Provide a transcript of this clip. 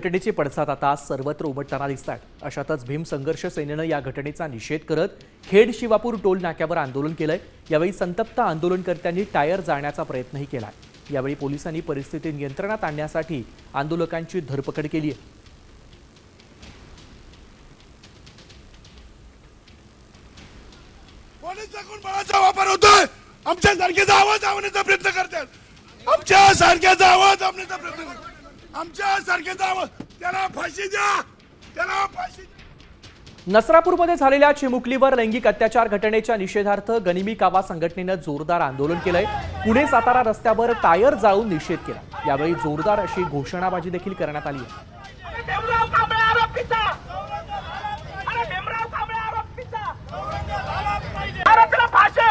घटनेचे पडसाद आता सर्वत्र उमटताना दिसतात। अशातच भीम संघर्ष सेनेनं या घटनेचा निषेध करत खेड शिवापूर टोल नाक्यावर आंदोलन केलंय। यावेळी संतप्त आंदोलनकर्त्यांनी टायर जाळण्याचा प्रयत्नही केलाय। यावेळी पोलिसांनी परिस्थिती नियंत्रणात आणण्यासाठी आंदोलकांची धरपकड केली आहे। पोलिसांकडून बळाचा वापर होतोय। आमच्यासारखेचा आवाज दाबण्याचा प्रयत्न करतात। आमच्यासारख्याचा आवाज दाबण्याचा प्रयत्न करतात। आमच्यासारख्याचा आवाज, त्याला फाशी द्या, त्याला फाशी द्या। नसरापूरमध्ये झालेल्या चिमुकलीवर लैंगिक अत्याचार घटनेच्या निषेधार्थ गनिमी कावा संघटनेनं जोरदार आंदोलन केलंय। पुणे सातारा रस्त्यावर टायर जाळून निषेध केला। यावेळी जोरदार अशी घोषणाबाजी देखील करण्यात आली आहे। आरोपीला फाशी